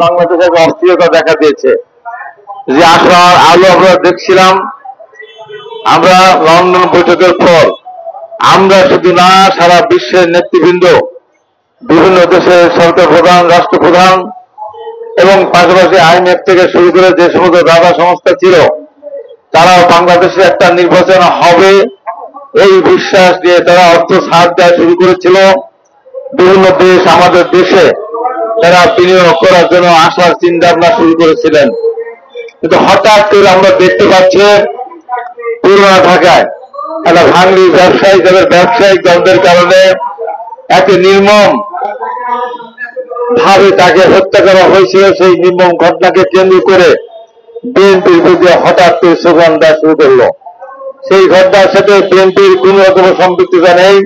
বাংলাদেশে অস্থিরতা দেখা দিয়েছে। যে আশার আলো আমরা দেখছিলাম, আমরা লন্ডন বৈঠকের পর আমরা শুধু না, সারা বিশ্বের নেতৃবৃন্দ, বিভিন্ন দেশের সরকার প্রধান, রাষ্ট্রপ্রধান এবং পাশাপাশি আইএমএফ থেকে শুরু করে যে সমস্ত দাতা সংস্থা ছিল, তারাও বাংলাদেশে একটা নির্বাচন হবে এই বিশ্বাস দিয়ে তারা অর্থ ছাড় দেওয়া শুরু করেছিল। বিভিন্ন দেশ আমাদের দেশে তারা বিনিয়োগ করার জন্য আসার চিন্তা ভাবনা শুরু করেছিলেন। কিন্তু হঠাৎ করে আমরা দেখতে পাচ্ছি পুরোনো ঢাকায় একটা ভাঙড়ি ব্যবসায়ী, তাদের ব্যবসায়িক দ্বন্দ্বের কারণে একে নির্মম ভাবে তাকে হত্যা করা হয়েছিল। সেই নির্মম ঘটনাকে কেন্দ্র করে বিএনপির বিরুদ্ধে হঠাৎ করে স্লোগান দেওয়া শুরু করলো। সেই ঘটনার সাথে বিএনপির কোন রকম সম্পৃক্ততা নেই।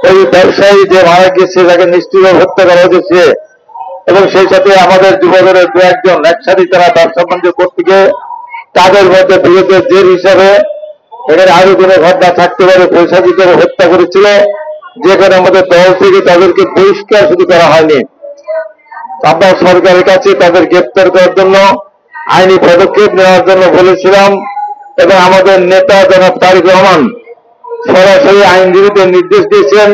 ওই ব্যবসায়ী যে মারা গেছে, তাকে নিষ্ঠুর হত্যা করা হয়েছে এবং সেই সাথে আমাদের যুবদলের দু একজন একসাথে তারা ব্যবসা বাণিজ্য করতে গিয়ে তাদের মধ্যে বিরোধের জের হিসাবে এখানে আরো কোনো ঘটনা থাকতে পারে, পয়সা দিতে হত্যা করেছিল, যেখানে আমাদের দল থেকে তাদেরকে বহিষ্কার শুধু করা হয়নি, আমরা সরকারের কাছে তাদের গ্রেপ্তার করার জন্য আইনি পদক্ষেপ নেওয়ার জন্য বলেছিলাম এবং আমাদের নেতা জনাব তারেক রহমান সরাসরি আইনজীবীদের নির্দেশ দিয়েছেন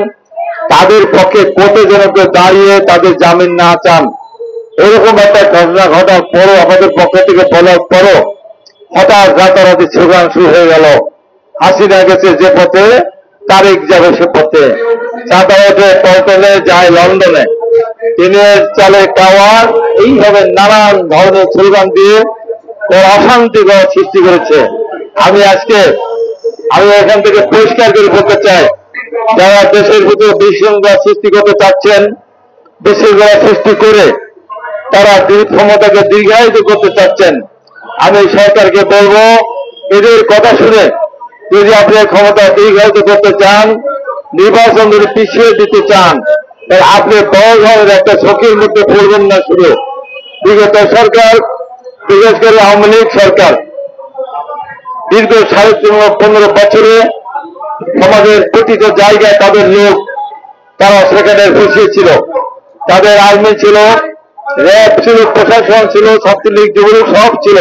তাদের পক্ষে কোর্টে যেন দাঁড়িয়ে তাদের জামিন না চান। এরকম একটা ঘটনা ঘটার পরও আমাদের পক্ষ থেকে বলার পরও হঠাৎ রাতারাতি স্লোগান শুরু হয়ে গেল, হাসিনা গেছে যে পথে তারেক যাবে সে পথে, চাঁদা ওঠে পল্টনে যায় লন্ডনে, ট্রেনের চালে টাওয়ার, এইভাবে নানান ধরনের স্লোগান দিয়ে ওর অশান্তিকর সৃষ্টি করেছে। আমি এখান থেকে পরিষ্কার করে বলতে চাই, যারা দেশের ভিতরে বিশৃঙ্খলা সৃষ্টি করতে চাচ্ছেন, বিশৃঙ্খলা সৃষ্টি করে তারা ক্ষমতাকে দীর্ঘায়িত করতে চাচ্ছেন, আমি সরকারকে বলবো এদের কথা শুনে যদি আপনি ক্ষমতা দীর্ঘায়িত করতে চান, নির্বাচন যদি পিছিয়ে দিতে চান, তাহলে আপনি বড় ধরনের একটা ঝুঁকির মধ্যে পড়বেন না। শুরু বিগত সরকার, বিশেষ করে আওয়ামী লীগ সরকার দীর্ঘ 15 বছরে সমাজের প্রতিটা জায়গায় তাদের লোক তারা সেখানে বসিয়েছিল, তাদের আর্মি ছিল, র্যাব ছিল, প্রশাসন ছিল, ছাত্রলীগ যুবলীগ সব ছিল,